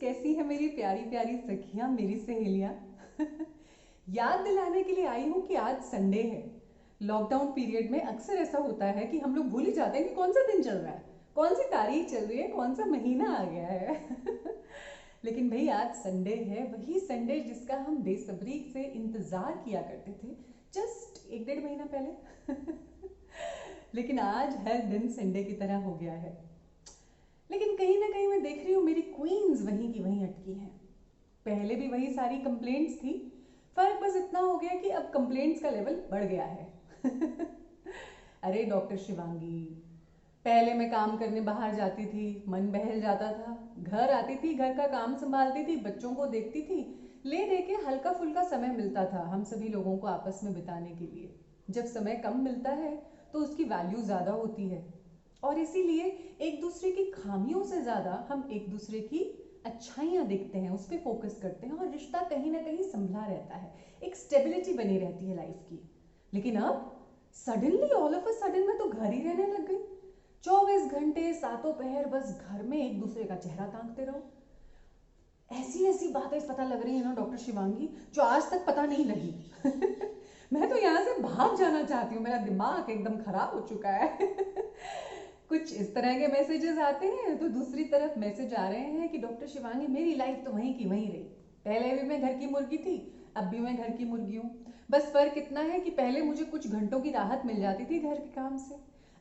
कैसी है मेरी प्यारी प्यारी सखियां, मेरी सहेलियां। याद दिलाने के लिए आई हूं कि आज संडे है। लॉकडाउन पीरियड में अक्सर ऐसा होता है कि हम लोग भूल ही जाते हैं कि कौन सा दिन चल रहा है, कौन सी तारीख चल रही है, कौन सा महीना आ गया है। लेकिन भाई आज संडे है, वही संडे जिसका हम बेसब्री से इंतजार किया करते थे जस्ट एक डेढ़ महीना पहले। लेकिन आज हर दिन संडे की तरह हो गया है। लेकिन कहीं ना कहीं मैं देख रही हूँ मेरी क्वींस वहीं की वहीं अटकी हैं। पहले भी वही सारी कंप्लेंट्स थी, फर्क बस इतना हो गया कि अब कंप्लेंट्स का लेवल बढ़ गया है। अरे डॉक्टर शिवांगी, पहले मैं काम करने बाहर जाती थी, मन बहल जाता था, घर आती थी, घर का काम संभालती थी, बच्चों को देखती थी, ले दे के हल्का फुल्का समय मिलता था हम सभी लोगों को आपस में बिताने के लिए। जब समय कम मिलता है तो उसकी वैल्यू ज़्यादा होती है, और इसीलिए एक दूसरे की खामियों से ज़्यादा हम एक दूसरे की अच्छाइयाँ देखते हैं, उस पर फोकस करते हैं, और रिश्ता कहीं ना कहीं संभला रहता है, एक स्टेबिलिटी बनी रहती है लाइफ की। लेकिन अब suddenly all of a sudden मैं तो घर ही रहने लग गई। 24 घंटे सातों पहर बस घर में एक दूसरे का चेहरा ताकते रहो। ऐसी ऐसी बातें पता लग रही है ना डॉक्टर शिवांगी, जो आज तक पता नहीं लगी। मैं तो यहाँ से भाग जाना चाहती हूँ, मेरा दिमाग एकदम खराब हो चुका है। कुछ इस तरह के मैसेजेस आते हैं तो दूसरी तरफ मैसेज आ रहे हैं कि डॉक्टर शिवांगी मेरी लाइफ तो वहीं की वहीं रही, पहले भी मैं घर की मुर्गी थी, अब भी मैं घर की मुर्गी हूँ। बस फर्क इतना है कि पहले मुझे कुछ घंटों की राहत मिल जाती थी घर के काम से,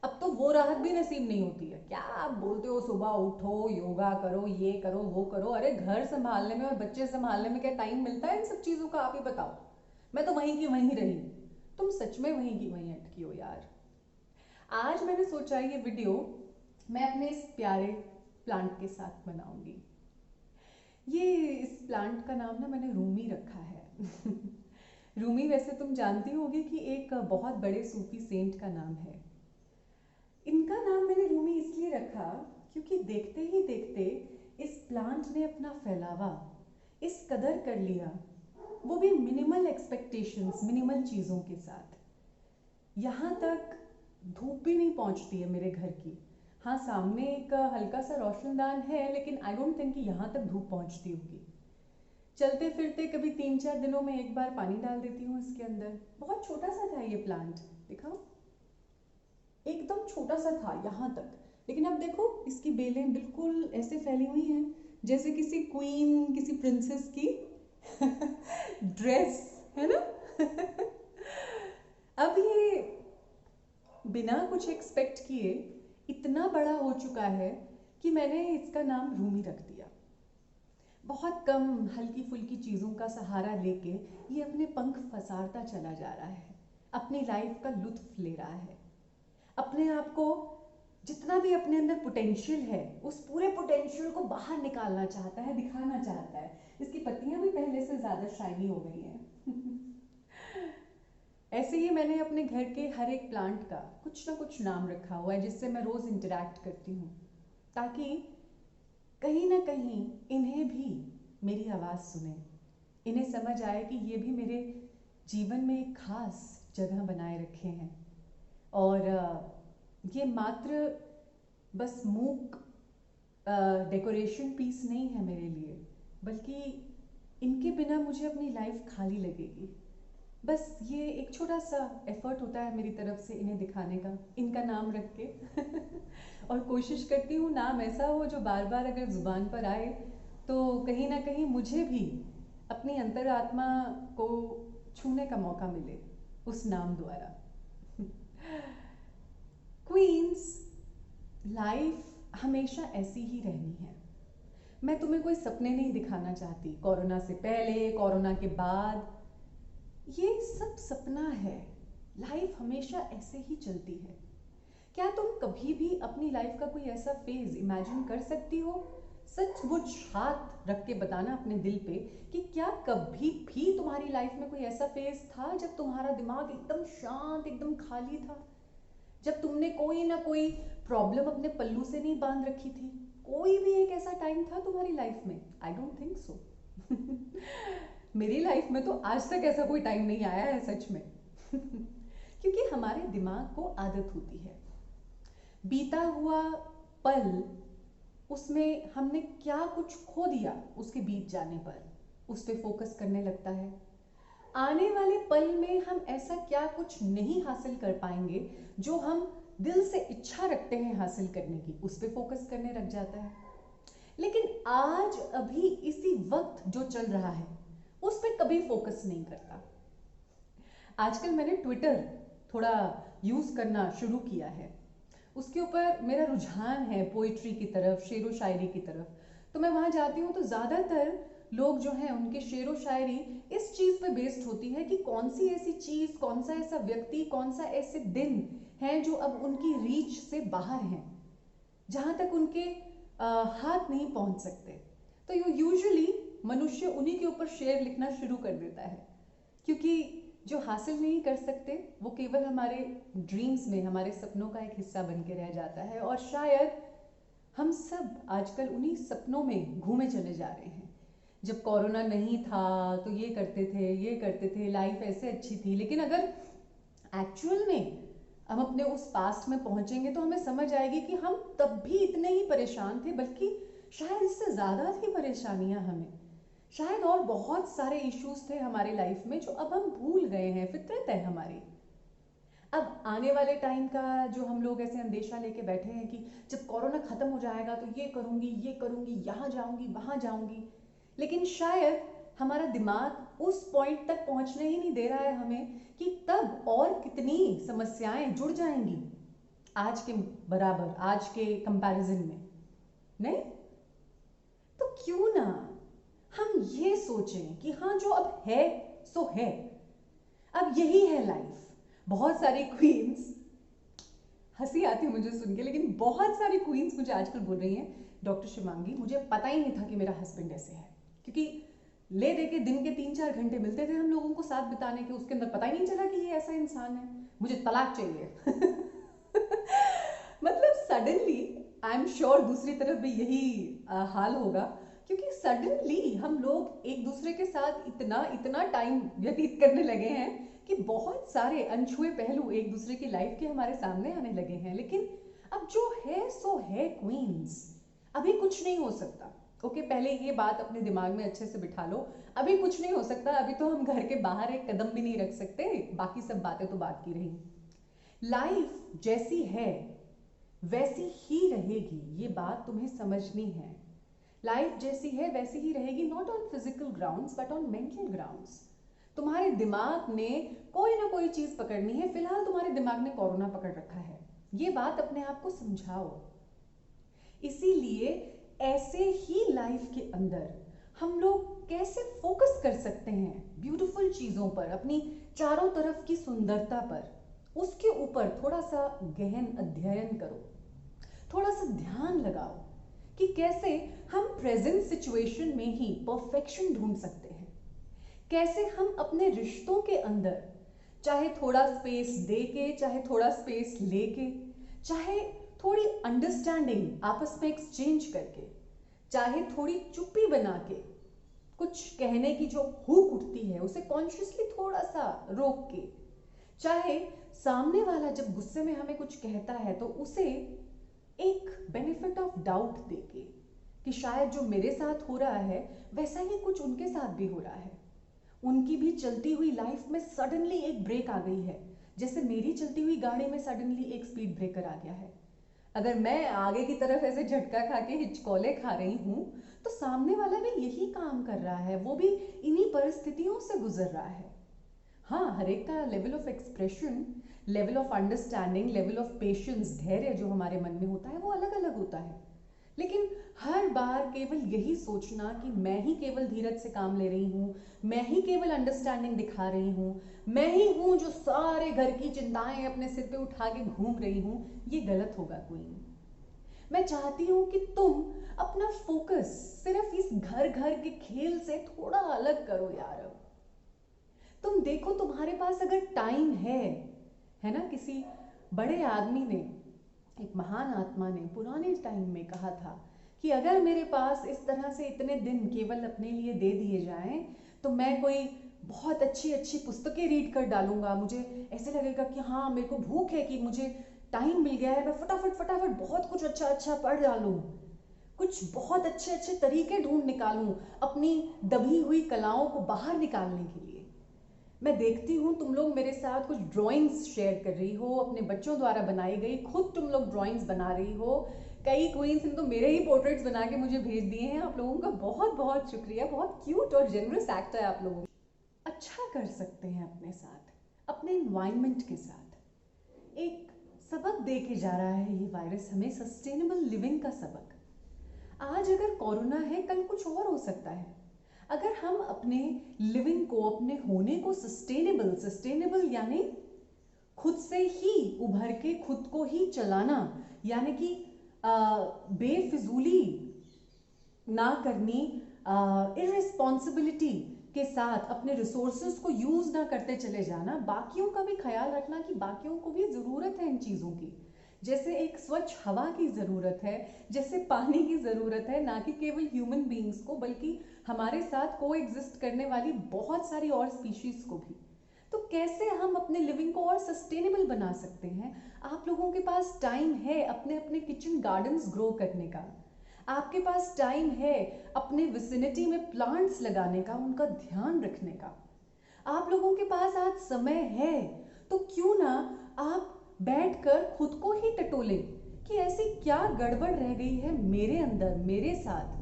अब तो वो राहत भी नसीब नहीं होती है। क्या आप बोलते हो, सुबह उठो, योगा करो, ये करो, वो करो, अरे घर संभालने में और बच्चे संभालने में क्या टाइम मिलता है इन सब चीज़ों का? आप ही बताओ। मैं तो वहीं की वहीं रही, तुम सच में वहीं की वहीं अटकी हो यार। आज मैंने सोचा ये वीडियो मैं अपने इस प्यारे प्लांट के साथ बनाऊंगी। ये इस प्लांट का नाम ना मैंने रूमी रखा है। रूमी वैसे तुम जानती होगी कि एक बहुत बड़े सूफी सेंट का नाम है। इनका नाम मैंने रूमी इसलिए रखा क्योंकि देखते ही देखते इस प्लांट ने अपना फैलावा इस कदर कर लिया, वो भी मिनिमल एक्सपेक्टेशंस, मिनिमल चीज़ों के साथ। यहाँ तक धूप भी नहीं पहुँचती है मेरे घर की। हाँ, सामने एक हल्का सा रोशनदान है, लेकिन आई डोंट थिंक कि यहाँ तक धूप पहुँचती होगी। चलते फिरते कभी 3-4 दिनों में एक बार पानी डाल देती हूँ इसके अंदर। बहुत छोटा सा था ये प्लांट, दिखाओ, एकदम छोटा सा था यहाँ तक, लेकिन अब देखो इसकी बेलें बिल्कुल ऐसे फैली हुई हैं जैसे किसी क्वीन, किसी प्रिंसेस की ड्रेस, है ना। अब ये बिना कुछ एक्सपेक्ट किए इतना बड़ा हो चुका है कि मैंने इसका नाम रूमी रख दिया। बहुत कम हल्की फुल्की चीज़ों का सहारा लेके ये अपने पंख फसारता चला जा रहा है, अपनी लाइफ का लुत्फ ले रहा है, अपने आप को जितना भी अपने अंदर पोटेंशियल है उस पूरे पोटेंशियल को बाहर निकालना चाहता है, दिखाना चाहता है। इसकी पत्तियां भी पहले से ज़्यादा शाइनी हो गई हैं। ऐसे ही मैंने अपने घर के हर एक प्लांट का कुछ ना कुछ नाम रखा हुआ है जिससे मैं रोज़ इंटरेक्ट करती हूँ, ताकि कहीं ना कहीं इन्हें भी मेरी आवाज़ सुने, इन्हें समझ आए कि ये भी मेरे जीवन में एक खास जगह बनाए रखे हैं। और ये मात्र बस मूक डेकोरेशन पीस नहीं है मेरे लिए, बल्कि इनके बिना मुझे अपनी लाइफ खाली लगेगी। बस ये एक छोटा सा एफर्ट होता है मेरी तरफ से इन्हें दिखाने का, इनका नाम रख के। और कोशिश करती हूँ नाम ऐसा हो जो बार बार अगर ज़ुबान पर आए तो कहीं ना कहीं मुझे भी अपनी अंतरात्मा को छूने का मौका मिले उस नाम द्वारा। क्वींस, लाइफ हमेशा ऐसी ही रहनी है। मैं तुम्हें कोई सपने नहीं दिखाना चाहती, कोरोना से पहले, कोरोना के बाद, ये सब सपना है। लाइफ हमेशा ऐसे ही चलती है। क्या तुम कभी भी अपनी लाइफ का कोई ऐसा फेज इमेजिन कर सकती हो? सचमुच हाथ रख के बताना अपने दिल पे कि क्या कभी भी तुम्हारी लाइफ में कोई ऐसा फेज था जब तुम्हारा दिमाग एकदम शांत, एकदम खाली था, जब तुमने कोई ना कोई प्रॉब्लम अपने पल्लू से नहीं बांध रखी थी? कोई भी एक ऐसा टाइम था तुम्हारी लाइफ में? I don't think so. मेरी लाइफ में तो आज तक ऐसा कोई टाइम नहीं आया है सच में। क्योंकि हमारे दिमाग को आदत होती है बीता हुआ पल उसमें हमने क्या कुछ खो दिया उसके बीत जाने पर, उस पर फोकस करने लगता है। आने वाले पल में हम ऐसा क्या कुछ नहीं हासिल कर पाएंगे जो हम दिल से इच्छा रखते हैं हासिल करने की, उस पर फोकस करने लग जाता है। लेकिन आज अभी इसी वक्त जो चल रहा है उस पर कभी फोकस नहीं करता। आजकल मैंने ट्विटर थोड़ा यूज करना शुरू किया है, उसके ऊपर मेरा रुझान है पोइट्री की तरफ, शेर व शायरी की तरफ। तो मैं वहां जाती हूँ तो ज्यादातर लोग जो हैं उनके शेर व शायरी इस चीज पे बेस्ड होती है कि कौन सी ऐसी चीज, कौन सा ऐसा व्यक्ति, कौन सा ऐसे दिन है जो अब उनकी रीच से बाहर हैं, जहां तक उनके हाथ नहीं पहुंच सकते। तो यूजुअली मनुष्य उन्हीं के ऊपर शेर लिखना शुरू कर देता है, क्योंकि जो हासिल नहीं कर सकते वो केवल हमारे ड्रीम्स में, हमारे सपनों का एक हिस्सा बन के रह जाता है। और शायद हम सब आजकल उन्हीं सपनों में घूमे चले जा रहे हैं। जब कोरोना नहीं था तो ये करते थे, ये करते थे, लाइफ ऐसे अच्छी थी। लेकिन अगर एक्चुअल में हम अपने उस पास्ट में पहुंचेंगे तो हमें समझ आएगी कि हम तब भी इतने ही परेशान थे, बल्कि शायद इससे ज्यादा थी परेशानियां हमें। शायद और बहुत सारे इश्यूज थे हमारी लाइफ में जो अब हम भूल गए हैं, फितरत है हमारी। अब आने वाले टाइम का जो हम लोग ऐसे अंदेशा लेके बैठे हैं कि जब कोरोना खत्म हो जाएगा तो ये करूंगी, ये करूंगी, यहाँ जाऊंगी, वहां जाऊंगी, लेकिन शायद हमारा दिमाग उस पॉइंट तक पहुंचने ही नहीं दे रहा है हमें कि तब और कितनी समस्याएं जुड़ जाएंगी आज के बराबर, आज के कंपैरिजन में। नहीं तो क्यों ना हम ये सोचें कि हाँ, जो अब है सो है, अब यही है लाइफ। बहुत सारी क्वींस, हंसी आती है मुझे सुन के, लेकिन बहुत सारी क्वींस मुझे आजकल बोल रही हैं, डॉक्टर शिवांगी मुझे पता ही नहीं था कि मेरा हस्बैंड ऐसे है, क्योंकि ले दे के दिन के 3-4 घंटे मिलते थे हम लोगों को साथ बिताने के, उसके अंदर पता ही नहीं चला कि ये ऐसा इंसान है, मुझे तलाक चाहिए। मतलब सडनली, आई एम श्योर दूसरी तरफ भी यही हाल होगा, क्योंकि सडनली हम लोग एक दूसरे के साथ इतना इतना टाइम व्यतीत करने लगे हैं कि बहुत सारे अनछुए पहलू एक दूसरे की लाइफ के हमारे सामने आने लगे हैं। लेकिन अब जो है सो है क्वींस, अभी कुछ नहीं हो सकता। ओके, पहले ये बात अपने दिमाग में अच्छे से बिठा लो, अभी कुछ नहीं हो सकता। अभी तो हम घर के बाहर एक कदम भी नहीं रख सकते, बाकी सब बातें तो बात की रही। लाइफ जैसी है वैसी ही रहेगी, ये बात तुम्हें समझनी है। लाइफ जैसी है वैसी ही रहेगी, not on physical grounds but on mental grounds. तुम्हारे दिमाग ने कोई ना कोई चीज पकड़नी है। फिलहाल तुम्हारे दिमाग ने कोरोना पकड़ रखा है, ये बात अपने आप को समझाओ। इसीलिए ऐसे ही लाइफ के अंदर हम लोग कैसे फोकस कर सकते हैं ब्यूटीफुल चीजों पर, अपनी चारों तरफ की सुंदरता पर, उसके ऊपर थोड़ा सा गहन अध्ययन करो, थोड़ा सा ध्यान लगाओ कि कैसे हम प्रेजेंट सिचुएशन में ही परफेक्शन ढूंढ सकते हैं, कैसे हम अपने रिश्तों के अंदर चाहे थोड़ा स्पेस दे के, चाहे थोड़ा स्पेस लेके, चाहे थोड़ी अंडरस्टैंडिंग आपस में एक्सचेंज करके, चाहे थोड़ी चुप्पी बना के, कुछ कहने की जो हुक उठती है उसे कॉन्शियसली थोड़ा सा रोक के, चाहे सामने वाला जब गुस्से में हमें कुछ कहता है तो उसे एक बेनिफिट ऑफ डाउट देके कि शायद जो मेरे साथ हो रहा है वैसा ही कुछ उनके साथ भी हो रहा है। उनकी भी चलती हुई लाइफ में सडनली एक ब्रेक आ गई है, जैसे मेरी चलती हुई गाड़ी में सडनली एक स्पीड ब्रेकर आ गया है। अगर मैं आगे की तरफ ऐसे झटका खा के हिचकोले खा रही हूं तो सामने वाला भी यही काम कर रहा है, वो भी इन्हीं परिस्थितियों से गुजर रहा है। हाँ, हर एक का level of expression, level of understanding, level of patience, धैर्य जो हमारे मन में होता है वो अलग अलग होता है। लेकिन हर बार केवल यही सोचना कि मैं ही केवल धीरज से काम ले रही हूँ, मैं ही केवल अंडरस्टैंडिंग दिखा रही हूँ, मैं ही हूँ जो सारे घर की चिंताएं अपने सिर पे उठा के घूम रही हूँ, ये गलत होगा क्वीन। मैं चाहती हूँ कि तुम अपना फोकस सिर्फ इस घर घर के खेल से थोड़ा अलग करो यार। अब तुम देखो, तुम्हारे पास अगर टाइम है ना, किसी बड़े आदमी ने, एक महान आत्मा ने पुराने टाइम में कहा था कि अगर मेरे पास इस तरह से इतने दिन केवल अपने लिए दे दिए जाएं तो मैं कोई बहुत अच्छी अच्छी पुस्तकें रीड कर डालूंगा। मुझे ऐसे लगेगा कि हाँ, मेरे को भूख है कि मुझे टाइम मिल गया है, मैं फटाफट फटाफट बहुत कुछ अच्छा अच्छा पढ़ डालूं। कुछ बहुत अच्छे अच्छे तरीके ढूंढ निकालूं अपनी दबी हुई कलाओं को बाहर निकालने के लिए। मैं देखती हूँ तुम लोग मेरे साथ कुछ ड्राइंग्स शेयर कर रही हो, अपने बच्चों द्वारा बनाई गई, खुद तुम लोग ड्राइंग्स बना रही हो। कई क्वींस ने तो मेरे ही पोर्ट्रेट्स बना के मुझे भेज दिए हैं। आप लोगों का बहुत बहुत शुक्रिया। बहुत क्यूट और जेनरस एक्ट है आप लोगों का। अच्छा कर सकते हैं अपने साथ, अपने इन्वायरमेंट के साथ। एक सबक दे के जा रहा है ये वायरस हमें, सस्टेनेबल लिविंग का सबक। आज अगर कोरोना है, कल कुछ और हो सकता है। अगर हम अपने लिविंग को, अपने होने को सस्टेनेबल यानी खुद से ही उभर के खुद को ही चलाना, यानी कि बेफिजूली ना करनी, इररिस्पॉन्सिबिलिटी के साथ अपने रिसोर्सेज को यूज ना करते चले जाना, बाकियों का भी ख्याल रखना कि बाकियों को भी जरूरत है इन चीजों की। जैसे एक स्वच्छ हवा की जरूरत है, जैसे पानी की जरूरत है, ना कि केवल ह्यूमन बीइंग्स को बल्कि हमारे साथ को एग्जिस्ट करने वाली बहुत सारी और स्पीशीज को भी। तो कैसे हम अपने लिविंग को और सस्टेनेबल बना सकते हैं? आप लोगों के पास टाइम है अपने अपने किचन गार्डन्स ग्रो करने का। आपके पास टाइम है अपने विसिनिटी में प्लांट्स लगाने का, उनका ध्यान रखने का। आप लोगों के पास आज समय है, तो क्यों ना आप बैठकर खुद को ही टटोलें कि ऐसी क्या गड़बड़ रह गई है मेरे अंदर, मेरे साथ।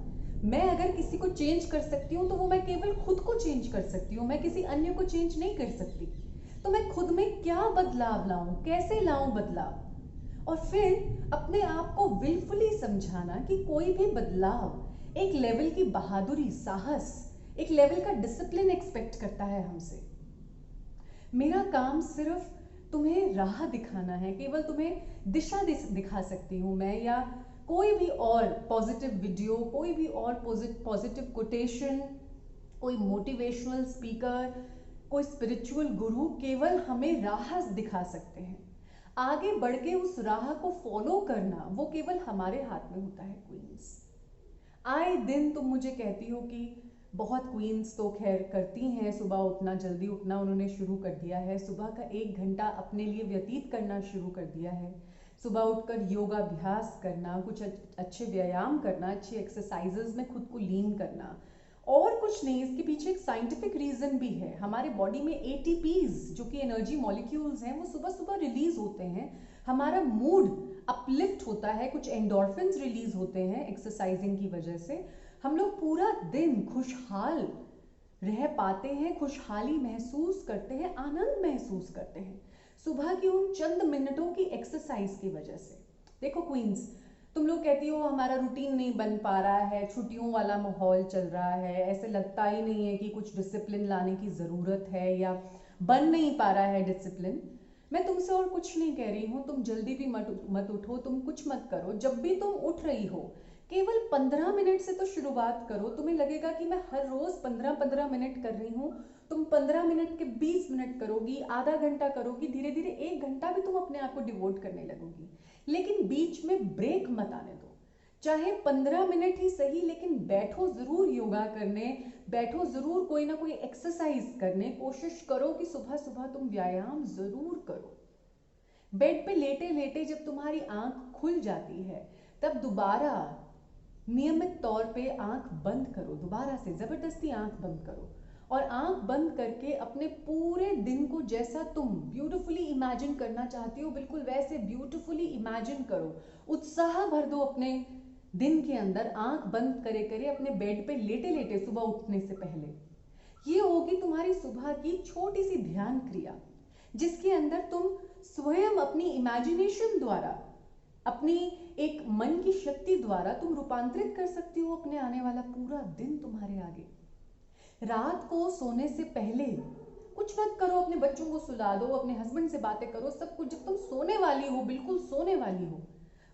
मैं अगर किसी को चेंज कर सकती हूँ तो वो मैं केवल खुद को चेंज कर सकती हूँ, मैं किसी अन्य को चेंज नहीं कर सकती। तो मैं खुद में क्या बदलाव लाऊं, कैसे लाऊं बदलाव? और फिर अपने आप को विलफुली समझाना कि कोई भी बदलाव एक लेवल की बहादुरी, साहस, एक लेवल का डिसिप्लिन एक्सपेक्ट करता है हमसे। मेरा काम सिर्फ तुम्हें राह दिखाना है, केवल तुम्हें दिशा दिखा सकती हूँ मैं, या कोई भी और पॉजिटिव वीडियो, कोई भी और पॉजिटिव कोटेशन, कोई मोटिवेशनल स्पीकर, कोई स्पिरिचुअल गुरु केवल हमें राह दिखा सकते हैं। आगे बढ़ के उस राह को फॉलो करना वो केवल हमारे हाथ में होता है क्वींस। आए दिन तुम मुझे कहती हो कि बहुत क्वींस तो खैर करती हैं, सुबह उठना, जल्दी उठना उन्होंने शुरू कर दिया है, सुबह का 1 घंटा अपने लिए व्यतीत करना शुरू कर दिया है, सुबह उठकर योगाभ्यास करना, कुछ अच्छे व्यायाम करना, अच्छी एक्सरसाइजेज में खुद को लीन करना। और कुछ नहीं, इसके पीछे एक साइंटिफिक रीजन भी है। हमारे बॉडी में एटीपीज जो कि एनर्जी मॉलिक्यूल्स हैं, वो सुबह सुबह रिलीज होते हैं, हमारा मूड अपलिफ्ट होता है, कुछ एंडोर्फिन्स रिलीज होते हैं एक्सरसाइजिंग की वजह से। हम लोग पूरा दिन खुशहाल रह पाते हैं, खुशहाली महसूस करते हैं, आनंद महसूस करते हैं सुबह की उन चंद मिनटों की एक्सरसाइज की वजह से। देखो क्वींस, तुम लोग कहती हो हमारा रूटीन नहीं बन पा रहा है, छुट्टियों वाला माहौल चल रहा है, ऐसे लगता ही नहीं है कि कुछ डिसिप्लिन लाने की ज़रूरत है या बन नहीं पा रहा है डिसिप्लिन। मैं तुमसे और कुछ नहीं कह रही हूँ, तुम जल्दी भी मत उठो, तुम कुछ मत करो। जब भी तुम उठ रही हो, केवल 15 मिनट से तो शुरुआत करो। तुम्हें लगेगा कि मैं हर रोज 15-15 मिनट कर रही हूँ, तुम 15 मिनट के 20 मिनट करोगी, आधा घंटा करोगी, धीरे धीरे 1 घंटा भी तुम अपने आप को डिवोट करने लगोगी। लेकिन बीच में ब्रेक मत आने दो, चाहे 15 मिनट ही सही, लेकिन बैठो जरूर योगा करने, बैठो जरूर कोई ना कोई एक्सरसाइज करने। कोशिश करो कि सुबह सुबह तुम व्यायाम जरूर करो। बेड पे लेटे लेटे जब तुम्हारी आंख खुल जाती है, तब दोबारा नियमित तौर पे आंख बंद करो, दोबारा से जबरदस्ती आंख बंद करो, और आंख बंद करके अपने पूरे दिन को जैसा तुम ब्यूटीफुली इमेजिन करना चाहती हो, बिल्कुल वैसे ब्यूटीफुली इमेजिन करो। उत्साह भर दो अपने दिन के अंदर, आंख बंद करे करे अपने बेड पे लेटे लेटे सुबह उठने से पहले। ये होगी तुम्हारी सुबह की छोटी सी ध्यान क्रिया, जिसके अंदर तुम स्वयं अपनी इमेजिनेशन द्वारा, अपनी एक मन की शक्ति द्वारा तुम रूपांतरित कर सकती हो अपने आने वाला पूरा दिन तुम्हारे आगे। रात को सोने से पहले कुछ मत करो, अपने बच्चों को सुला दो, अपने हस्बैंड से बातें करो, सब कुछ। जब तुम सोने वाली हो, बिल्कुल सोने वाली हो,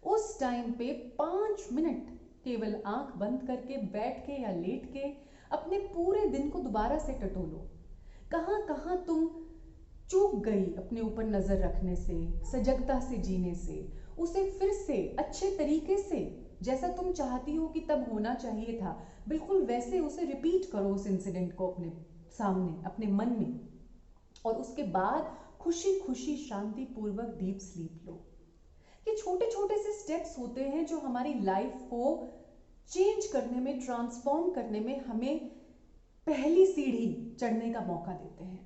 उस टाइम पे 5 मिनट केवल आंख बंद करके बैठ के या लेट के अपने पूरे दिन को दोबारा से टटोलो। कहां कहां तुम चूक गई अपने ऊपर नजर रखने से, सजगता से जीने से, उसे फिर से अच्छे तरीके से, जैसा तुम चाहती हो कि तब होना चाहिए था, बिल्कुल वैसे उसे रिपीट करो उस इंसिडेंट को अपने सामने, अपने मन में। और उसके बाद खुशी खुशी शांति पूर्वक डीप स्लीप लो। ये छोटे छोटे से स्टेप्स होते हैं जो हमारी लाइफ को चेंज करने में, ट्रांसफॉर्म करने में हमें पहली सीढ़ी चढ़ने का मौका देते हैं।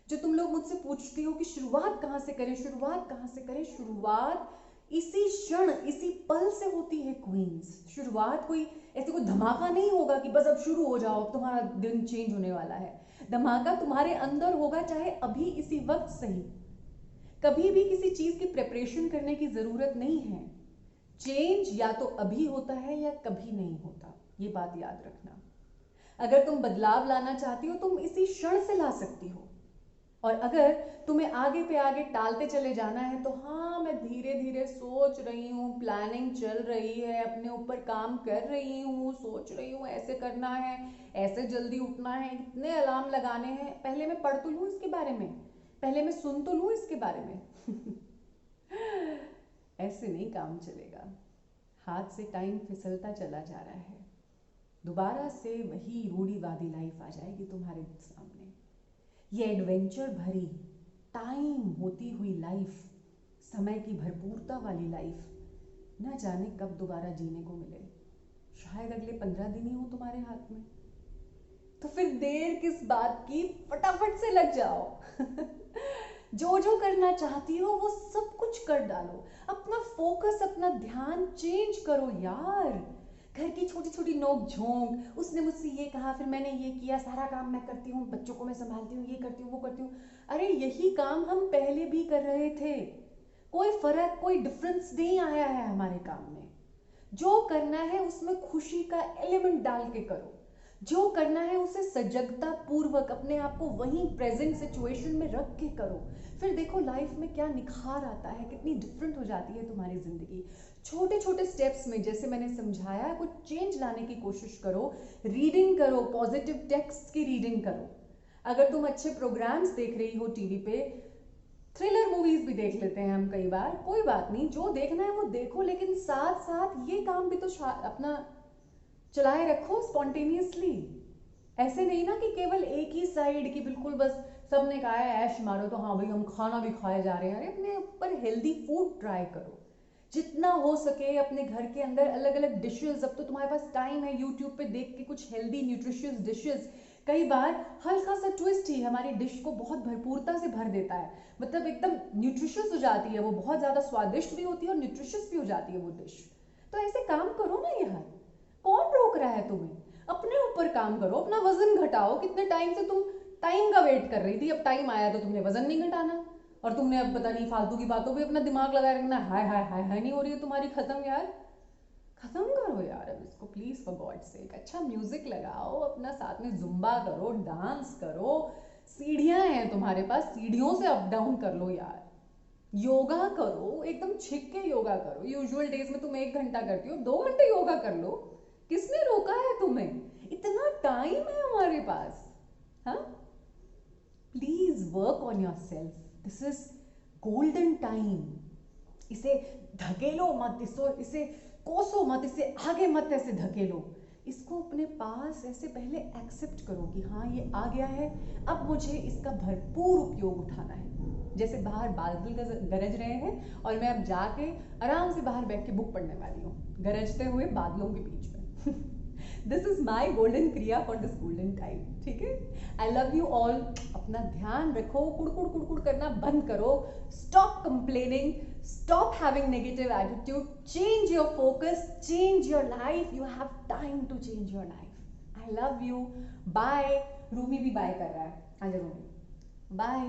जो तुम लोग मुझसे पूछती हो कि शुरुआत कहाँ से करें, शुरुआत कहाँ से करें, शुरुआत इसी क्षण, इसी पल से होती है क्वींस। शुरुआत कोई ऐसे कोई धमाका नहीं होगा कि बस अब शुरू हो जाओ, अब तुम्हारा दिन चेंज होने वाला है। धमाका तुम्हारे अंदर होगा, चाहे अभी इसी वक्त सही। कभी भी किसी चीज की प्रिपरेशन करने की जरूरत नहीं है। चेंज या तो अभी होता है या कभी नहीं होता, ये बात याद रखना। अगर तुम बदलाव लाना चाहती हो, तुम इसी क्षण से ला सकती हो। और अगर तुम्हें आगे पे आगे टालते चले जाना है, तो हाँ, मैं धीरे धीरे सोच रही हूँ, प्लानिंग चल रही है, अपने ऊपर काम कर रही हूँ, सोच रही हूँ ऐसे करना है, ऐसे जल्दी उठना है, इतने अलार्म लगाने हैं, पहले मैं पढ़ तो लूँ इसके बारे में, पहले मैं सुन तो लूँ इसके बारे में। ऐसे नहीं काम चलेगा। हाथ से टाइम फिसलता चला जा रहा है, दोबारा से वही रूढ़िवादी लाइफ आ जाएगी तुम्हारे सामने। ये एडवेंचर भरी, टाइम होती हुई लाइफ, समय की भरपूरता वाली लाइफ, ना जाने कब दोबारा जीने को मिले। शायद अगले 15 दिन ही हो तुम्हारे हाथ में। तो फिर देर किस बात की, फटाफट से लग जाओ। जो जो करना चाहती हो वो सब कुछ कर डालो। अपना फोकस, अपना ध्यान चेंज करो यार। घर की छोटी छोटी नोक झोंक, उसने मुझसे ये कहा, फिर मैंने ये किया, सारा काम मैं करती हूँ, बच्चों को मैं संभालती हूँ, ये करती हूँ, वो करती हूँ। अरे यही काम हम पहले भी कर रहे थे, कोई फर्क, कोई डिफरेंस नहीं आया है हमारे काम में। जो करना है उसमें खुशी का एलिमेंट डाल के करो। जो करना है उसे सजगता पूर्वक अपने आप को वहीं प्रेजेंट सिचुएशन में रख के करो। फिर देखो लाइफ में क्या निखार आता है, कितनी डिफरेंट हो जाती है तुम्हारी जिंदगी। छोटे छोटे स्टेप्स में, जैसे मैंने समझाया, कुछ चेंज लाने की कोशिश करो। रीडिंग करो, पॉजिटिव टेक्स्ट की रीडिंग करो। अगर तुम अच्छे प्रोग्राम्स देख रही हो टीवी पे, थ्रिलर मूवीज भी देख लेते हैं हम कई बार, कोई बात नहीं, जो देखना है वो देखो, लेकिन साथ साथ ये काम भी तो अपना चलाए रखो स्पॉन्टेनियसली। ऐसे नहीं ना कि केवल एक ही साइड की, बिल्कुल बस सबने कहा है ऐश मारो तो हाँ भाई हम खाना भी खाए जा रहे हैं। अरे अपने ऊपर हेल्दी फूड ट्राई करो, जितना हो सके अपने घर के अंदर अलग अलग डिशेस। अब तो तुम्हारे पास टाइम है, यूट्यूब पे देख के कुछ हेल्दी न्यूट्रिशियस डिशेस। कई बार हल्का सा ट्विस्ट ही हमारी डिश को बहुत भरपूरता से भर देता है, मतलब एकदम न्यूट्रिशियस हो जाती है वो, बहुत ज्यादा स्वादिष्ट भी होती है और न्यूट्रिशियस भी हो जाती है वो डिश। तो ऐसे काम करो ना यार, कौन रोक रहा है तुम्हें? अपने ऊपर काम करो, अपना वजन घटाओ। कितने टाइम से तुम टाइम का वेट कर रही थी, अब टाइम आया तो तुमने वजन नहीं घटाना, और तुमने अब पता नहीं फालतू की बातों पे अपना दिमाग लगाए रखना। हाय हाय हाय हाय नहीं हो रही है तुम्हारी, खत्म यार, खत्म करो यार अब इसको प्लीज, फॉर गॉड सेक। अच्छा म्यूजिक लगाओ, अपना साथ में जुम्बा करो, डांस करो, सीढ़ियां हैं तुम्हारे पास, सीढ़ियों से अप डाउन कर लो यार। योगा करो, एकदम छिक के योगा करो। यूजुअल डेज में तुम 1 घंटा करती हो, 2 घंटे योगा कर लो। किसने रोका है तुम्हें? इतना टाइम है हमारे पास। हाँ, please work on your self, this is golden time. इसे धकेलो मत, इसे कोसो मत, इसे आगे मत ऐसे धकेलो। इसको अपने पास ऐसे पहले एक्सेप्ट करो कि हाँ ये आ गया है, अब मुझे इसका भरपूर उपयोग उठाना है। जैसे बाहर बादल गरज रहे हैं और मैं अब जाके आराम से बाहर बैठ के बुक पढ़ने वाली हूँ, गरजते हुए बादलों के बीच में। दिस इज माई गोल्डन क्रिया फॉर दिस गोल्डन टाइम, ठीक है? I love you all. अपना ध्यान रखो, कुड़कुड़ कुड़कुड़ करना बंद करो, stop complaining, stop having negative attitude, change your focus, change your life. You have time to change your life. I love you. Bye. Rumi भी bye कर रहा है, आजा रूमी, बाय।